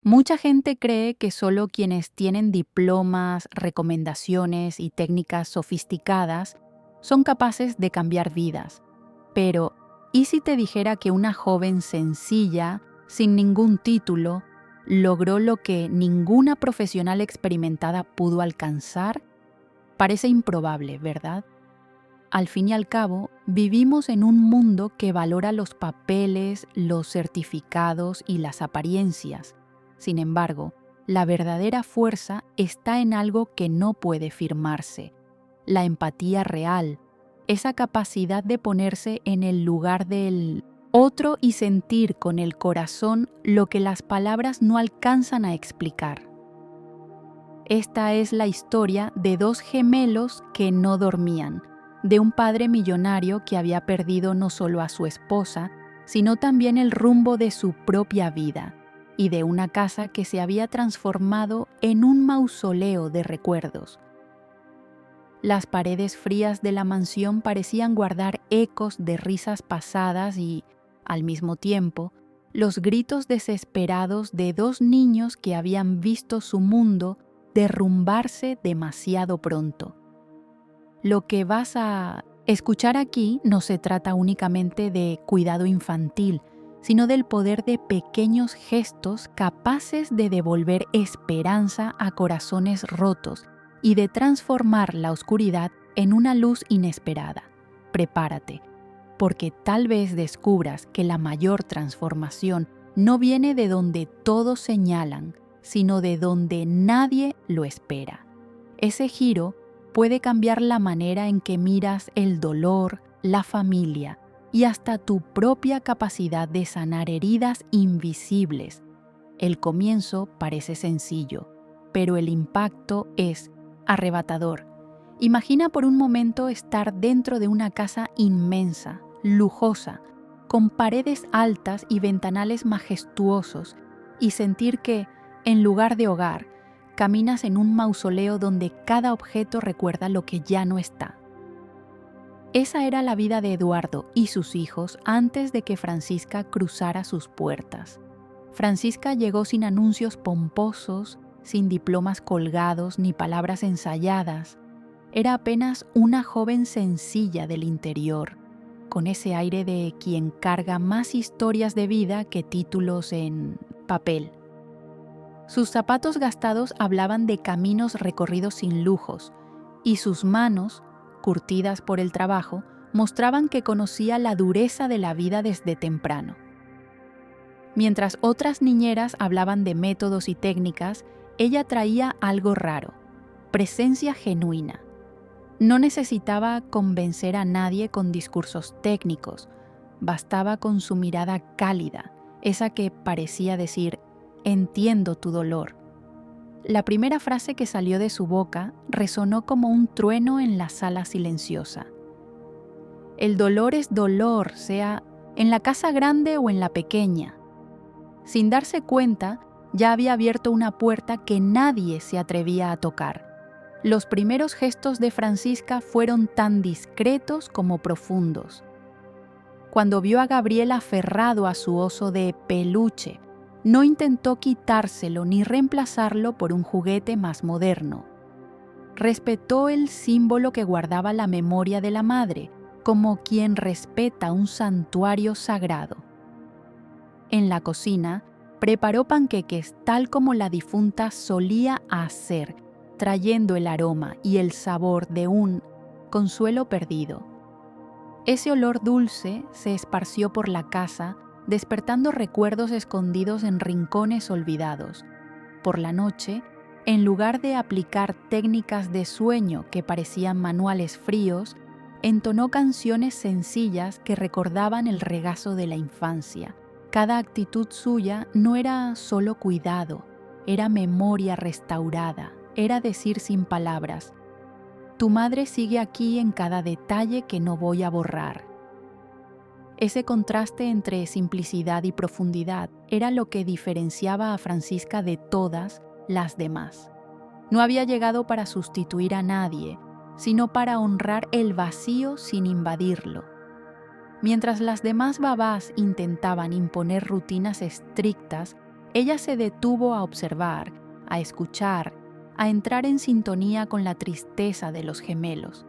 Mucha gente cree que solo quienes tienen diplomas, recomendaciones y técnicas sofisticadas son capaces de cambiar vidas. Pero, ¿y si te dijera que una joven sencilla, sin ningún título, logró lo que ninguna profesional experimentada pudo alcanzar? Parece improbable, ¿verdad? Al fin y al cabo, vivimos en un mundo que valora los papeles, los certificados y las apariencias. Sin embargo, la verdadera fuerza está en algo que no puede firmarse: la empatía real, esa capacidad de ponerse en el lugar del otro y sentir con el corazón lo que las palabras no alcanzan a explicar. Esta es la historia de dos gemelos que no dormían, de un padre millonario que había perdido no solo a su esposa, sino también el rumbo de su propia vida, y de una casa que se había transformado en un mausoleo de recuerdos. Las paredes frías de la mansión parecían guardar ecos de risas pasadas y, al mismo tiempo, los gritos desesperados de dos niños que habían visto su mundo derrumbarse demasiado pronto. Lo que vas a escuchar aquí no se trata únicamente de cuidado infantil, sino del poder de pequeños gestos capaces de devolver esperanza a corazones rotos y de transformar la oscuridad en una luz inesperada. Prepárate, porque tal vez descubras que la mayor transformación no viene de donde todos señalan, sino de donde nadie lo espera. Ese giro puede cambiar la manera en que miras el dolor, la familia y hasta tu propia capacidad de sanar heridas invisibles. El comienzo parece sencillo, pero el impacto es arrebatador. Imagina por un momento estar dentro de una casa inmensa, lujosa, con paredes altas y ventanales majestuosos, y sentir que, en lugar de hogar, caminas en un mausoleo donde cada objeto recuerda lo que ya no está. Esa era la vida de Eduardo y sus hijos antes de que Francisca cruzara sus puertas. Francisca llegó sin anuncios pomposos, sin diplomas colgados ni palabras ensayadas. Era apenas una joven sencilla del interior, con ese aire de quien carga más historias de vida que títulos en papel. Sus zapatos gastados hablaban de caminos recorridos sin lujos, y sus manos, curtidas por el trabajo, mostraban que conocía la dureza de la vida desde temprano. Mientras otras niñeras hablaban de métodos y técnicas, ella traía algo raro: presencia genuina. No necesitaba convencer a nadie con discursos técnicos, bastaba con su mirada cálida, esa que parecía decir: entiendo tu dolor. La primera frase que salió de su boca resonó como un trueno en la sala silenciosa. El dolor es dolor, sea en la casa grande o en la pequeña. Sin darse cuenta, ya había abierto una puerta que nadie se atrevía a tocar. Los primeros gestos de Francisca fueron tan discretos como profundos. Cuando vio a Gabriel aferrado a su oso de peluche, no intentó quitárselo ni reemplazarlo por un juguete más moderno. Respetó el símbolo que guardaba la memoria de la madre, como quien respeta un santuario sagrado. En la cocina, preparó panqueques tal como la difunta solía hacer, trayendo el aroma y el sabor de un consuelo perdido. Ese olor dulce se esparció por la casa, despertando recuerdos escondidos en rincones olvidados. Por la noche, en lugar de aplicar técnicas de sueño que parecían manuales fríos, entonó canciones sencillas que recordaban el regazo de la infancia. Cada actitud suya no era solo cuidado, era memoria restaurada, era decir sin palabras: tu madre sigue aquí en cada detalle que no voy a borrar. Ese contraste entre simplicidad y profundidad era lo que diferenciaba a Francisca de todas las demás. No había llegado para sustituir a nadie, sino para honrar el vacío sin invadirlo. Mientras las demás babás intentaban imponer rutinas estrictas, Ella se detuvo a observar, a escuchar, a entrar en sintonía con la tristeza de los gemelos.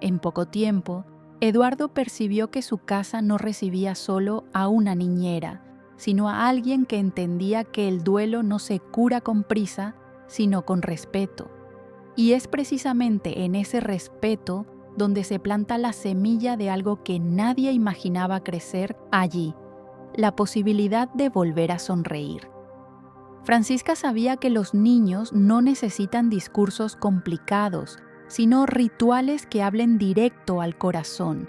En poco tiempo, Eduardo percibió que su casa no recibía solo a una niñera, sino a alguien que entendía que el duelo no se cura con prisa, sino con respeto. Y es precisamente en ese respeto donde se planta la semilla de algo que nadie imaginaba crecer allí, la posibilidad de volver a sonreír. Francisca sabía que los niños no necesitan discursos complicados, sino rituales que hablen directo al corazón.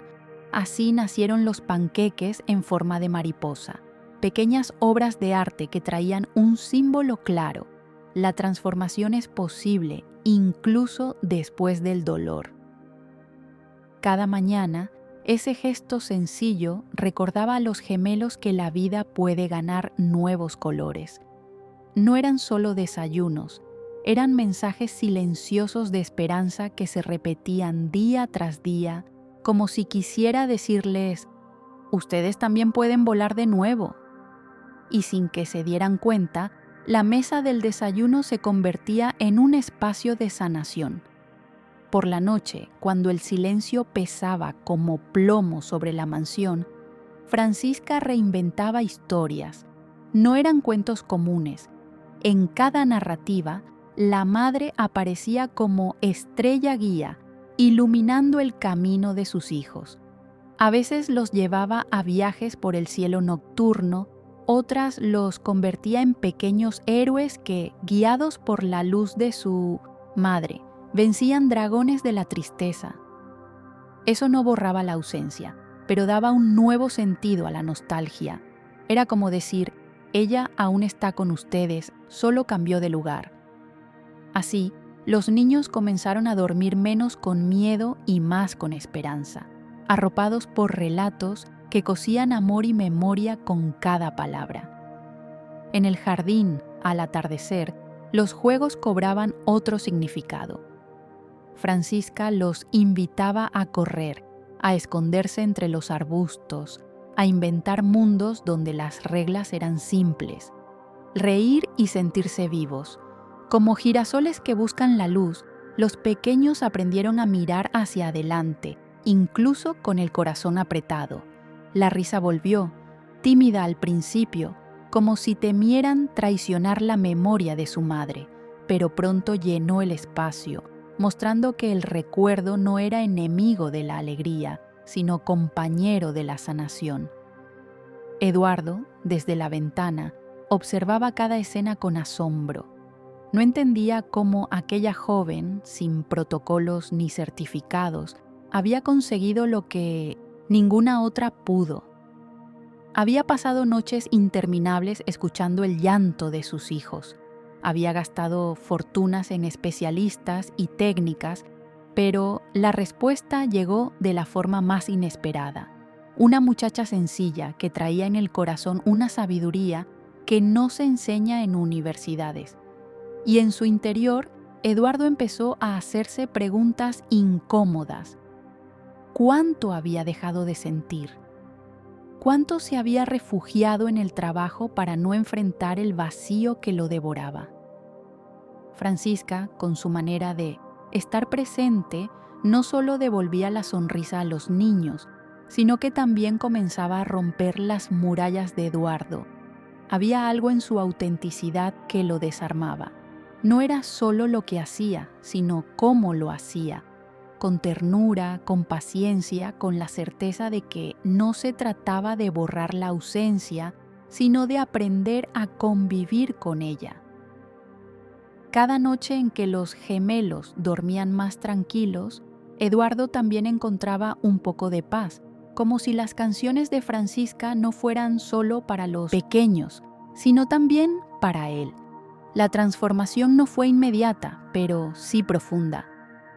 Así nacieron los panqueques en forma de mariposa, pequeñas obras de arte que traían un símbolo claro. La transformación es posible, incluso después del dolor. Cada mañana, ese gesto sencillo recordaba a los gemelos que la vida puede ganar nuevos colores. No eran solo desayunos, eran mensajes silenciosos de esperanza que se repetían día tras día, como si quisiera decirles, ustedes también pueden volar de nuevo. Y sin que se dieran cuenta, la mesa del desayuno se convertía en un espacio de sanación. Por la noche, cuando el silencio pesaba como plomo sobre la mansión, Francisca reinventaba historias. No eran cuentos comunes. En cada narrativa, la madre aparecía como estrella guía, iluminando el camino de sus hijos. A veces los llevaba a viajes por el cielo nocturno, otras los convertía en pequeños héroes que, guiados por la luz de su madre, vencían dragones de la tristeza. Eso no borraba la ausencia, pero daba un nuevo sentido a la nostalgia. Era como decir, ella aún está con ustedes, solo cambió de lugar. Así, los niños comenzaron a dormir menos con miedo y más con esperanza, arropados por relatos que cosían amor y memoria con cada palabra. En el jardín, al atardecer, los juegos cobraban otro significado. Francisca los invitaba a correr, a esconderse entre los arbustos, a inventar mundos donde las reglas eran simples, reír y sentirse vivos. Como girasoles que buscan la luz, los pequeños aprendieron a mirar hacia adelante, incluso con el corazón apretado. La risa volvió, tímida al principio, como si temieran traicionar la memoria de su madre, pero pronto llenó el espacio, mostrando que el recuerdo no era enemigo de la alegría, sino compañero de la sanación. Eduardo, desde la ventana, observaba cada escena con asombro. No entendía cómo aquella joven, sin protocolos ni certificados, había conseguido lo que ninguna otra pudo. Había pasado noches interminables escuchando el llanto de sus hijos. Había gastado fortunas en especialistas y técnicas, pero la respuesta llegó de la forma más inesperada. Una muchacha sencilla que traía en el corazón una sabiduría que no se enseña en universidades. Y en su interior, Eduardo empezó a hacerse preguntas incómodas. ¿Cuánto había dejado de sentir? ¿Cuánto se había refugiado en el trabajo para no enfrentar el vacío que lo devoraba? Francisca, con su manera de estar presente, no solo devolvía la sonrisa a los niños, sino que también comenzaba a romper las murallas de Eduardo. Había algo en su autenticidad que lo desarmaba. No era solo lo que hacía, sino cómo lo hacía, con ternura, con paciencia, con la certeza de que no se trataba de borrar la ausencia, sino de aprender a convivir con ella. Cada noche en que los gemelos dormían más tranquilos, Eduardo también encontraba un poco de paz, como si las canciones de Francisca no fueran solo para los pequeños, sino también para él. La transformación no fue inmediata, pero sí profunda.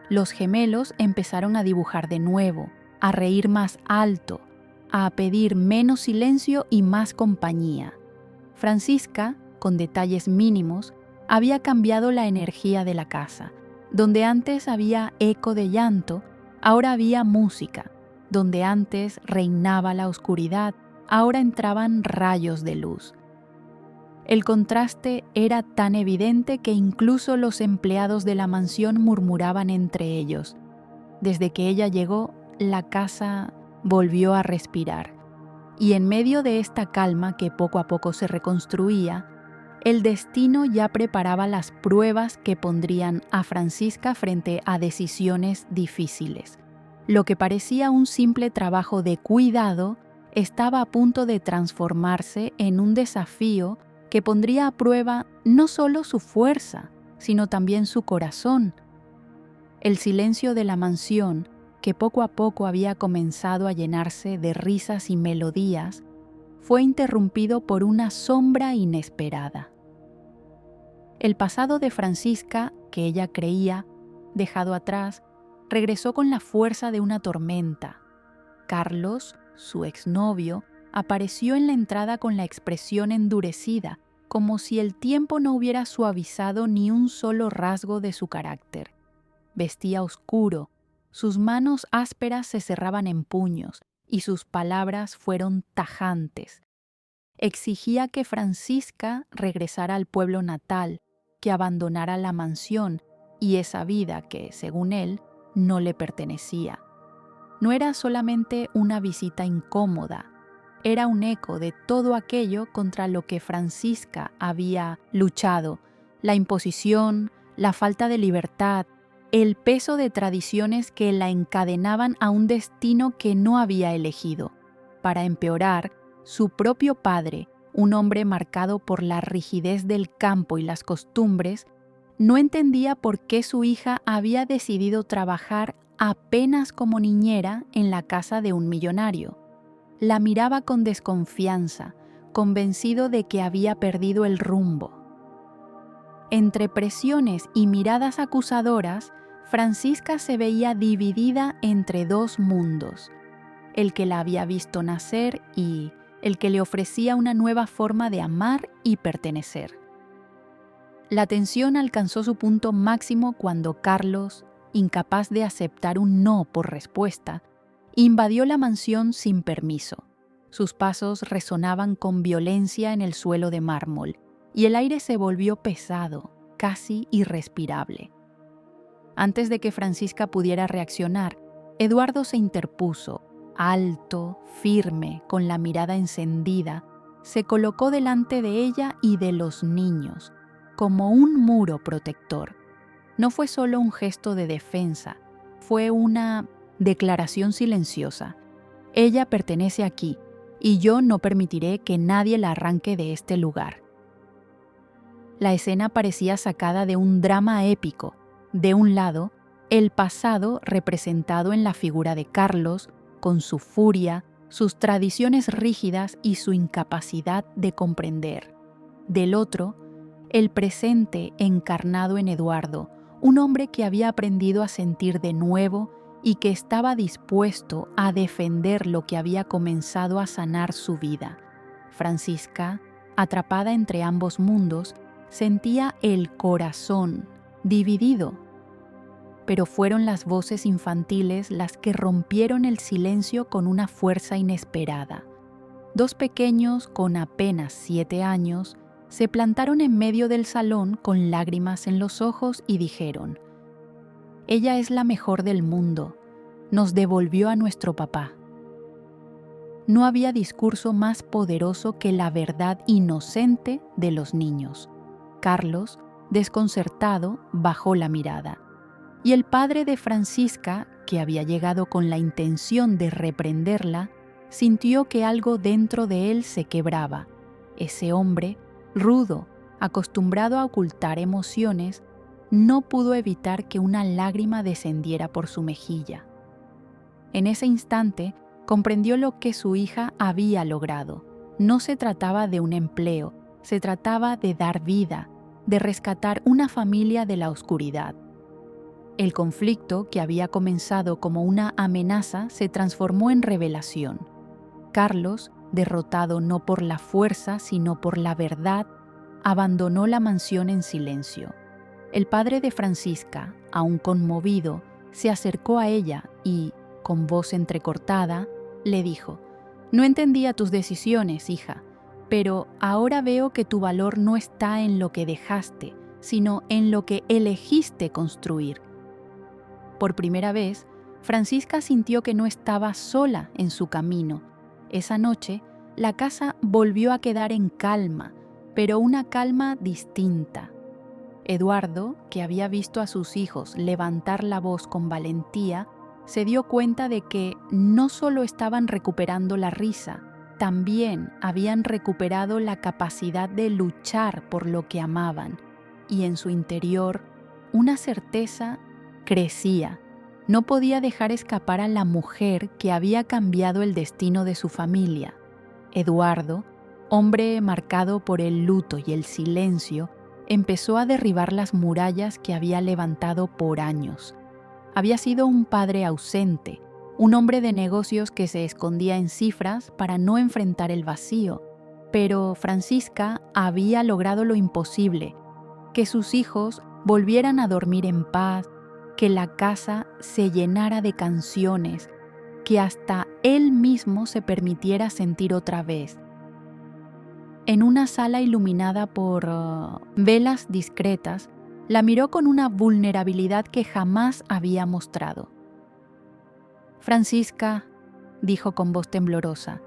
Los gemelos empezaron a dibujar de nuevo, a reír más alto, a pedir menos silencio y más compañía. Francisca, con detalles mínimos, había cambiado la energía de la casa. Donde antes había eco de llanto, ahora había música. Donde antes reinaba la oscuridad, ahora entraban rayos de luz. El contraste era tan evidente que incluso los empleados de la mansión murmuraban entre ellos. Desde que ella llegó, la casa volvió a respirar. Y en medio de esta calma que poco a poco se reconstruía, el destino ya preparaba las pruebas que pondrían a Francisca frente a decisiones difíciles. Lo que parecía un simple trabajo de cuidado estaba a punto de transformarse en un desafío que pondría a prueba no solo su fuerza, sino también su corazón. El silencio de la mansión, que poco a poco había comenzado a llenarse de risas y melodías, fue interrumpido por una sombra inesperada. El pasado de Francisca, que ella creía dejado atrás, regresó con la fuerza de una tormenta. Carlos, su exnovio, apareció en la entrada con la expresión endurecida, como si el tiempo no hubiera suavizado ni un solo rasgo de su carácter. Vestía oscuro, sus manos ásperas se cerraban en puños y sus palabras fueron tajantes. Exigía que Francisca regresara al pueblo natal, que abandonara la mansión y esa vida que, según él, no le pertenecía. No era solamente una visita incómoda, era un eco de todo aquello contra lo que Francisca había luchado: la imposición, la falta de libertad, el peso de tradiciones que la encadenaban a un destino que no había elegido. Para empeorar, su propio padre, un hombre marcado por la rigidez del campo y las costumbres, no entendía por qué su hija había decidido trabajar apenas como niñera en la casa de un millonario. La miraba con desconfianza, convencido de que había perdido el rumbo. Entre presiones y miradas acusadoras, Francisca se veía dividida entre dos mundos: el que la había visto nacer y el que le ofrecía una nueva forma de amar y pertenecer. La tensión alcanzó su punto máximo cuando Carlos, incapaz de aceptar un no por respuesta, invadió la mansión sin permiso. Sus pasos resonaban con violencia en el suelo de mármol y el aire se volvió pesado, casi irrespirable. Antes de que Francisca pudiera reaccionar, Eduardo se interpuso. Alto, firme, con la mirada encendida, se colocó delante de ella y de los niños, como un muro protector. No fue solo un gesto de defensa, fue una declaración silenciosa. Ella pertenece aquí, y yo no permitiré que nadie la arranque de este lugar. La escena parecía sacada de un drama épico. De un lado, el pasado representado en la figura de Carlos, con su furia, sus tradiciones rígidas y su incapacidad de comprender. Del otro, el presente encarnado en Eduardo, un hombre que había aprendido a sentir de nuevo y que estaba dispuesto a defender lo que había comenzado a sanar su vida. Francisca, atrapada entre ambos mundos, sentía el corazón dividido. Pero fueron las voces infantiles las que rompieron el silencio con una fuerza inesperada. Dos pequeños con apenas 7 años se plantaron en medio del salón con lágrimas en los ojos y dijeron: «Ella es la mejor del mundo, nos devolvió a nuestro papá». No había discurso más poderoso que la verdad inocente de los niños. Carlos, desconcertado, bajó la mirada. Y el padre de Francisca, que había llegado con la intención de reprenderla, sintió que algo dentro de él se quebraba. Ese hombre, rudo, acostumbrado a ocultar emociones, no pudo evitar que una lágrima descendiera por su mejilla. En ese instante, comprendió lo que su hija había logrado. No se trataba de un empleo, se trataba de dar vida, de rescatar una familia de la oscuridad. El conflicto, que había comenzado como una amenaza, se transformó en revelación. Carlos, derrotado no por la fuerza, sino por la verdad, abandonó la mansión en silencio. El padre de Francisca, aún conmovido, se acercó a ella y, con voz entrecortada, le dijo: «No entendía tus decisiones, hija, pero ahora veo que tu valor no está en lo que dejaste, sino en lo que elegiste construir. Por primera vez, Francisca sintió que no estaba sola en su camino. Esa noche, la casa volvió a quedar en calma, pero una calma distinta. Eduardo, que había visto a sus hijos levantar la voz con valentía, se dio cuenta de que no solo estaban recuperando la risa, también habían recuperado la capacidad de luchar por lo que amaban, y en su interior una certeza crecía. No podía dejar escapar a la mujer que había cambiado el destino de su familia. Eduardo, hombre marcado por el luto y el silencio, empezó a derribar las murallas que había levantado por años. Había sido un padre ausente, un hombre de negocios que se escondía en cifras para no enfrentar el vacío, pero Francisca había logrado lo imposible, que sus hijos volvieran a dormir en paz, que la casa se llenara de canciones, que hasta él mismo se permitiera sentir otra vez. En una sala iluminada por velas discretas, la miró con una vulnerabilidad que jamás había mostrado. «Francisca», dijo con voz temblorosa,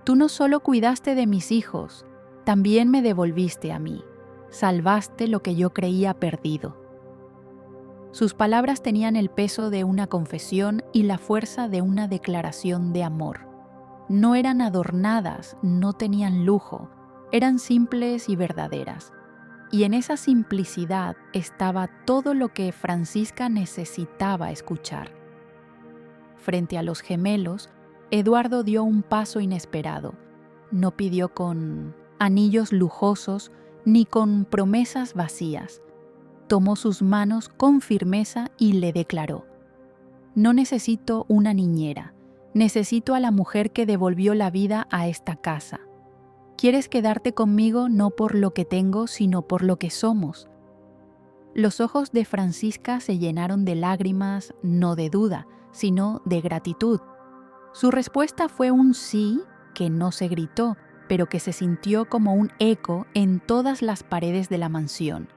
«tú no solo cuidaste de mis hijos, también me devolviste a mí. Salvaste lo que yo creía perdido». Sus palabras tenían el peso de una confesión y la fuerza de una declaración de amor. No eran adornadas, no tenían lujo, eran simples y verdaderas. Y en esa simplicidad estaba todo lo que Francisca necesitaba escuchar. Frente a los gemelos, Eduardo dio un paso inesperado. No pidió con anillos lujosos ni con promesas vacías. Tomó sus manos con firmeza y le declaró: «No necesito una niñera, necesito a la mujer que devolvió la vida a esta casa. ¿Quieres quedarte conmigo no por lo que tengo, sino por lo que somos?» Los ojos de Francisca se llenaron de lágrimas, no de duda, sino de gratitud. Su respuesta fue un sí que no se gritó, pero que se sintió como un eco en todas las paredes de la mansión.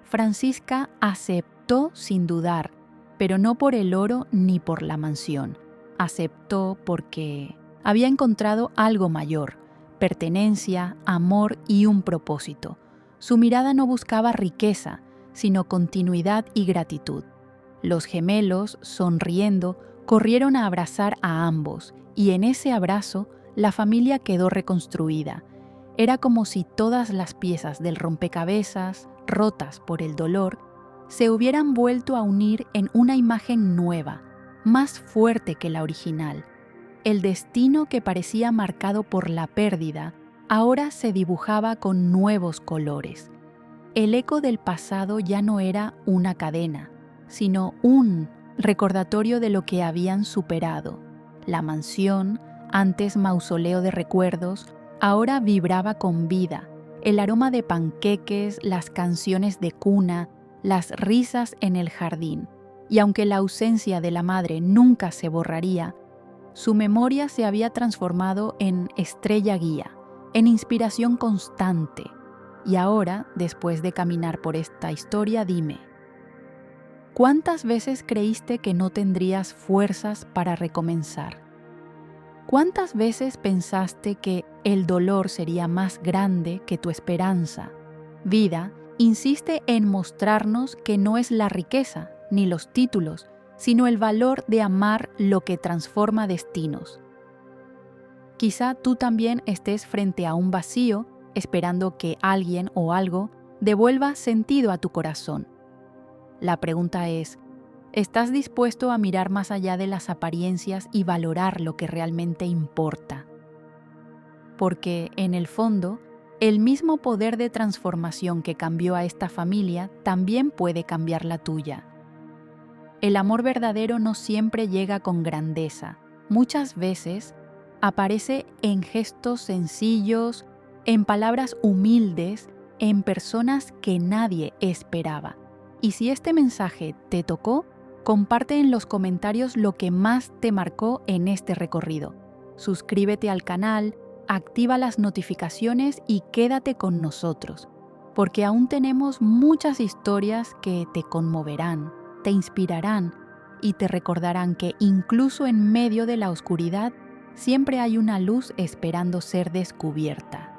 Francisca aceptó sin dudar, pero no por el oro ni por la mansión. Aceptó porque había encontrado algo mayor: pertenencia, amor y un propósito. Su mirada no buscaba riqueza, sino continuidad y gratitud. Los gemelos, sonriendo, corrieron a abrazar a ambos, y en ese abrazo la familia quedó reconstruida. Era como si todas las piezas del rompecabezas, rotas por el dolor, se hubieran vuelto a unir en una imagen nueva, más fuerte que la original. El destino que parecía marcado por la pérdida ahora se dibujaba con nuevos colores. El eco del pasado ya no era una cadena, sino un recordatorio de lo que habían superado. La mansión, antes mausoleo de recuerdos, ahora vibraba con vida. El aroma de panqueques, las canciones de cuna, las risas en el jardín. Y aunque la ausencia de la madre nunca se borraría, su memoria se había transformado en estrella guía, en inspiración constante. Y ahora, después de caminar por esta historia, dime, ¿cuántas veces creíste que no tendrías fuerzas para recomenzar? ¿Cuántas veces pensaste que el dolor sería más grande que tu esperanza? Vida insiste en mostrarnos que no es la riqueza ni los títulos, sino el valor de amar lo que transforma destinos. Quizá tú también estés frente a un vacío, esperando que alguien o algo devuelva sentido a tu corazón. La pregunta es: ¿estás dispuesto a mirar más allá de las apariencias y valorar lo que realmente importa? Porque, en el fondo, el mismo poder de transformación que cambió a esta familia también puede cambiar la tuya. El amor verdadero no siempre llega con grandeza. Muchas veces aparece en gestos sencillos, en palabras humildes, en personas que nadie esperaba. Y si este mensaje te tocó, comparte en los comentarios lo que más te marcó en este recorrido. Suscríbete al canal, activa las notificaciones y quédate con nosotros, porque aún tenemos muchas historias que te conmoverán, te inspirarán y te recordarán que incluso en medio de la oscuridad siempre hay una luz esperando ser descubierta.